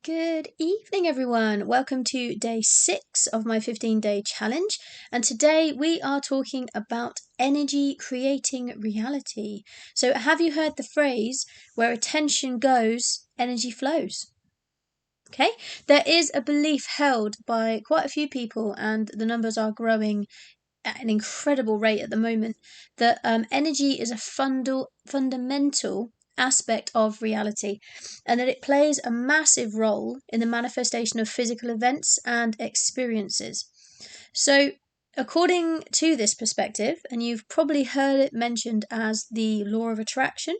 Good evening, everyone. Welcome to day 6 of my 15-day challenge. And today we are talking about energy creating reality. So, have you heard the phrase, where attention goes, energy flows? Okay, there is a belief held by quite a few people, and the numbers are growing at an incredible rate at the moment, that energy is a fundamental aspect of reality, and that it plays a massive role in the manifestation of physical events and experiences. So, according to this perspective, and you've probably heard it mentioned as the law of attraction,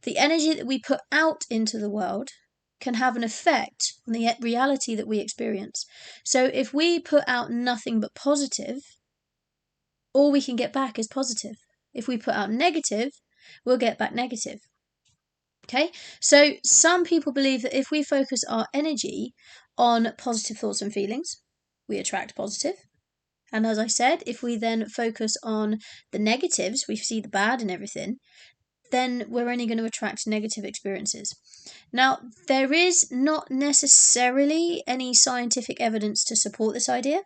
the energy that we put out into the world can have an effect on the reality that we experience. So, if we put out nothing but positive, all we can get back is positive. If we put out negative, we'll get back negative. Okay, so some people believe that if we focus our energy on positive thoughts and feelings, we attract positive. And as I said, if we then focus on the negatives, we see the bad in everything, then we're only going to attract negative experiences. Now, there is not necessarily any scientific evidence to support this idea.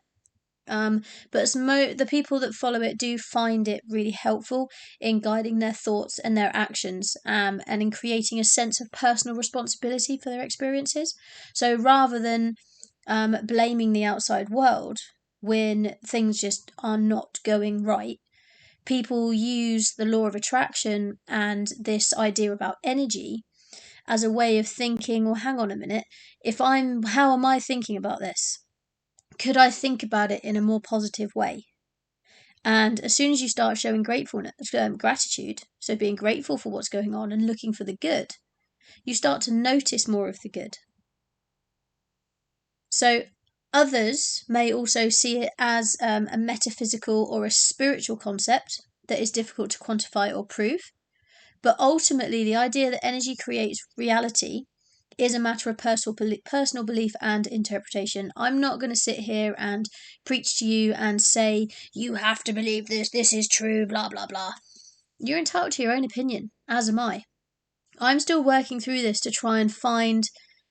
But the people that follow it do find it really helpful in guiding their thoughts and their actions, and in creating a sense of personal responsibility for their experiences. So rather than blaming the outside world when things just are not going right, people use the law of attraction and this idea about energy as a way of thinking, well, hang on a minute, how am I thinking about this? Could I think about it in a more positive way? And as soon as you start showing gratitude, so being grateful for what's going on and looking for the good, you start to notice more of the good. So others may also see it as a metaphysical or a spiritual concept that is difficult to quantify or prove. But ultimately, the idea that energy creates reality is a matter of personal belief and interpretation. I'm not going to sit here and preach to you and say, you have to believe this is true, blah, blah, blah. You're entitled to your own opinion, as am I. I'm still working through this to try and find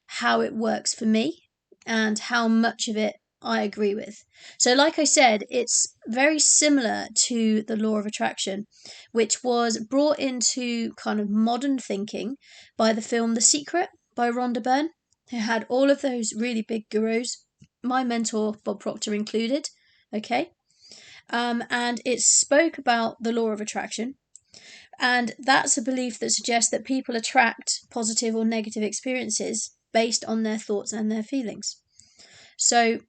how it works for me and how much of it I agree with. So, like I said, it's very similar to the law of attraction, which was brought into kind of modern thinking by the film The Secret by Rhonda Byrne, who had all of those really big gurus, my mentor Bob Proctor included. Okay. And it spoke about the law of attraction. And that's a belief that suggests that people attract positive or negative experiences based on their thoughts and their feelings. So,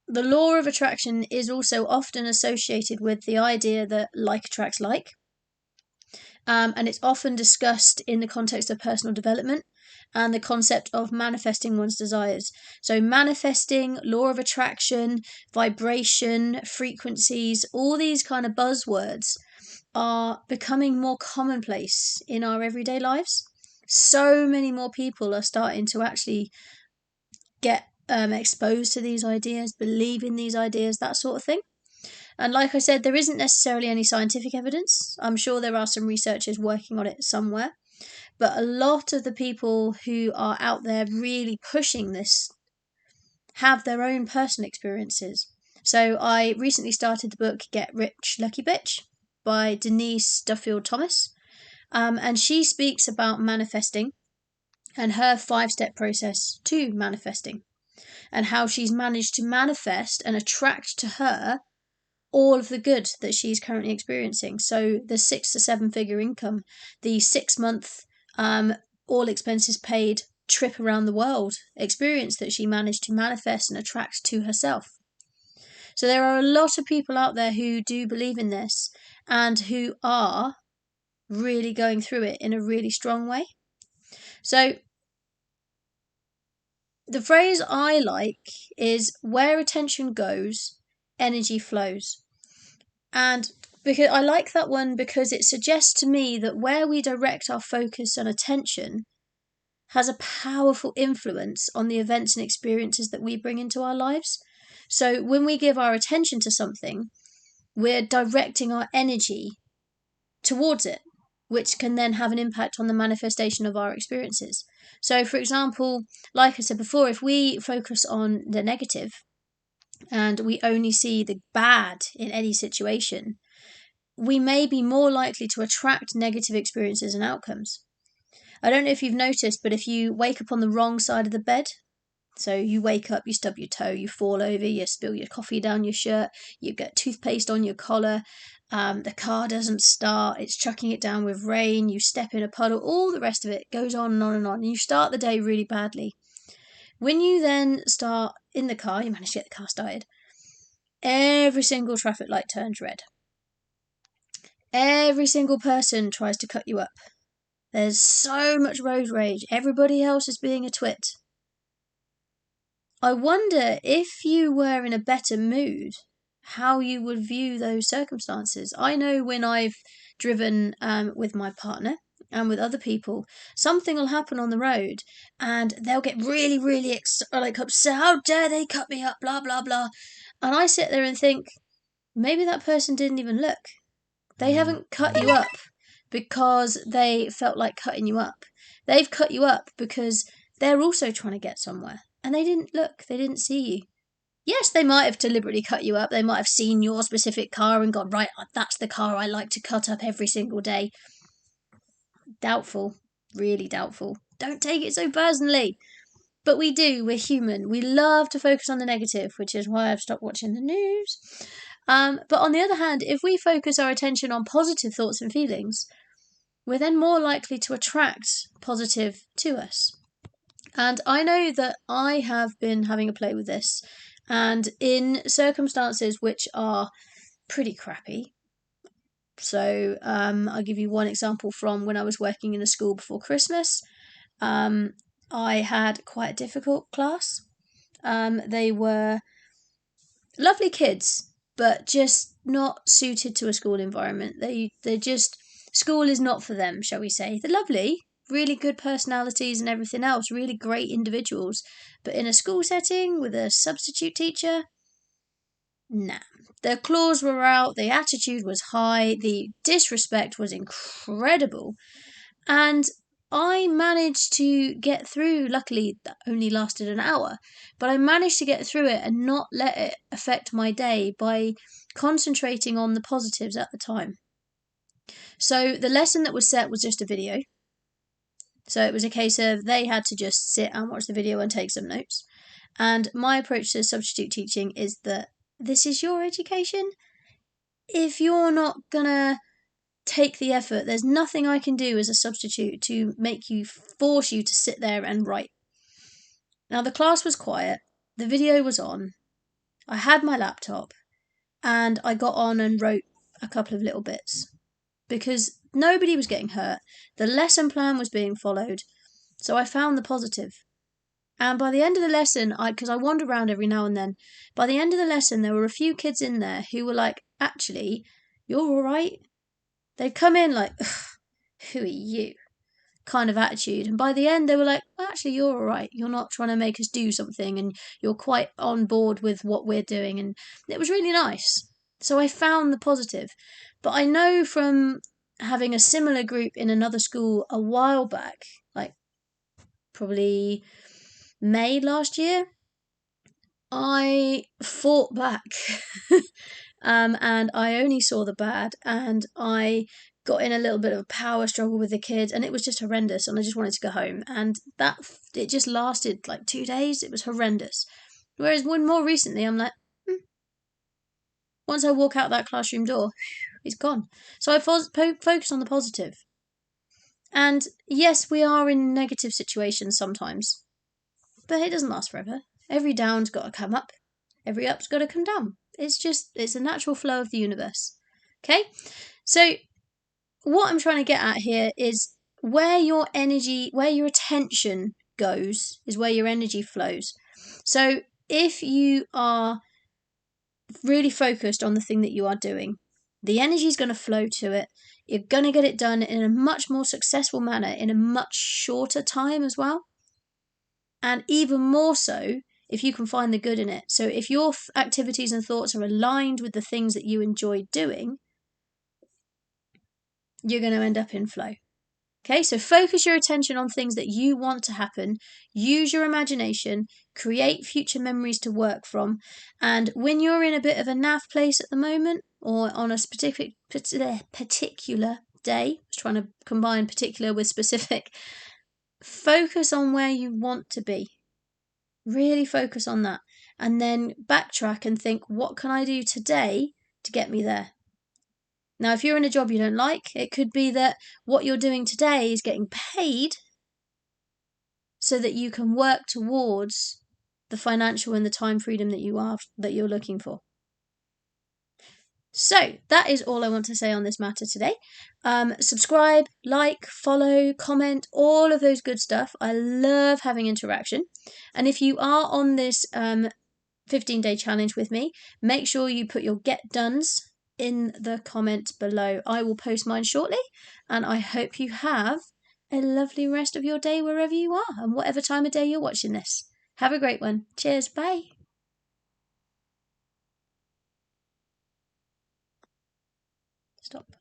the law of attraction is also often associated with the idea that like attracts like. And it's often discussed in the context of personal development and the concept of manifesting one's desires. So, manifesting, law of attraction, vibration, frequencies, all these kind of buzzwords are becoming more commonplace in our everyday lives. So many more people are starting to actually get exposed to these ideas, believe in these ideas, that sort of thing. And like I said, there isn't necessarily any scientific evidence. I'm sure there are some researchers working on it somewhere. But a lot of the people who are out there really pushing this have their own personal experiences. So I recently started the book Get Rich, Lucky Bitch by Denise Duffield Thomas. And she speaks about manifesting and her 5-step process to manifesting, and how she's managed to manifest and attract to her all of the good that she's currently experiencing. So the 6 to 7 figure income, the 6-month all expenses paid trip around the world experience that she managed to manifest and attract to herself. So there are a lot of people out there who do believe in this and who are really going through it in a really strong way. So the phrase I like is, where attention goes, energy flows. And because I like that one, because it suggests to me that where we direct our focus and attention has a powerful influence on the events and experiences that we bring into our lives. So when we give our attention to something, we're directing our energy towards it. which can then have an impact on the manifestation of our experiences. So, for example, like I said before, if we focus on the negative and we only see the bad in any situation, we may be more likely to attract negative experiences and outcomes. I don't know if you've noticed, but if you wake up on the wrong side of the bed, so you wake up, you stub your toe, you fall over, you spill your coffee down your shirt, you get toothpaste on your collar, the car doesn't start, it's chucking it down with rain, you step in a puddle, all the rest of it goes on and on and on, and you start the day really badly. When you then start in the car, you manage to get the car started, every single traffic light turns red. Every single person tries to cut you up. There's so much road rage. Everybody else is being a twit. I wonder if you were in a better mood, how you would view those circumstances. I know when I've driven with my partner and with other people, something will happen on the road and they'll get really, really upset. How dare they cut me up, blah, blah, blah. And I sit there and think, maybe that person didn't even look. They haven't cut you up because they felt like cutting you up. They've cut you up because they're also trying to get somewhere. And they didn't look, they didn't see you. Yes, they might have deliberately cut you up. They might have seen your specific car and gone, right, that's the car I like to cut up every single day. Doubtful. Really doubtful. Don't take it so personally. But we do. We're human. We love to focus on the negative, which is why I've stopped watching the news. But on the other hand, if we focus our attention on positive thoughts and feelings, we're then more likely to attract positive to us. And I know that I have been having a play with this, and in circumstances which are pretty crappy. So I'll give you one example from when I was working in a school before Christmas. I had quite a difficult class. They were lovely kids, but just not suited to a school environment. They're just, school is not for them, shall we say. They're lovely, really good personalities and everything else, really great individuals. But in a school setting with a substitute teacher, nah. The claws were out, the attitude was high, the disrespect was incredible. And I managed to get through, luckily that only lasted an hour, but I managed to get through it and not let it affect my day by concentrating on the positives at the time. So the lesson that was set was just a video. So it was a case of they had to just sit and watch the video and take some notes. And my approach to substitute teaching is that this is your education. If you're not gonna take the effort, there's nothing I can do as a substitute to force you to sit there and write. Now the class was quiet, the video was on, I had my laptop, and I got on and wrote a couple of little bits. Because nobody was getting hurt, the lesson plan was being followed, so I found the positive. And by the end of the lesson, because I wander around every now and then, by the end of the lesson there were a few kids in there who were like, actually, you're alright. They'd come in like, who are you? Kind of attitude. And by the end, they were like, well, actually, you're all right. You're not trying to make us do something and you're quite on board with what we're doing. And it was really nice. So I found the positive. But I know from having a similar group in another school a while back, like probably May last year, I fought back. And I only saw the bad, and I got in a little bit of a power struggle with the kids, and it was just horrendous, and I just wanted to go home. And it just lasted like 2 days. It was horrendous. Whereas when more recently, I'm like, once I walk out that classroom door, it's gone. So I focus on the positive. And yes, we are in negative situations sometimes, but it doesn't last forever. Every down's got to come up. Every up's got to come down. It's a natural flow of the universe. Okay? So what I'm trying to get at here is where your attention goes is where your energy flows. So if you are really focused on the thing that you are doing, the energy is going to flow to it. You're going to get it done in a much more successful manner in a much shorter time as well. And even more so if you can find the good in it. So if your activities and thoughts are aligned with the things that you enjoy doing, you're going to end up in flow. Okay, so focus your attention on things that you want to happen. Use your imagination, create future memories to work from. And when you're in a bit of a naff place at the moment, or on a particular day, I was trying to combine particular with specific, focus on where you want to be. Really focus on that. And then backtrack and think, what can I do today to get me there? Now, if you're in a job you don't like, it could be that what you're doing today is getting paid so that you can work towards the financial and the time freedom that you're looking for. So that is all I want to say on this matter today. Subscribe, like, follow, comment, all of those good stuff. I love having interaction. And if you are on this 15-day challenge with me, make sure you put your get dones in the comment below. I will post mine shortly, and I hope you have a lovely rest of your day wherever you are and whatever time of day you're watching this. Have a great one. Cheers. Bye. Stop.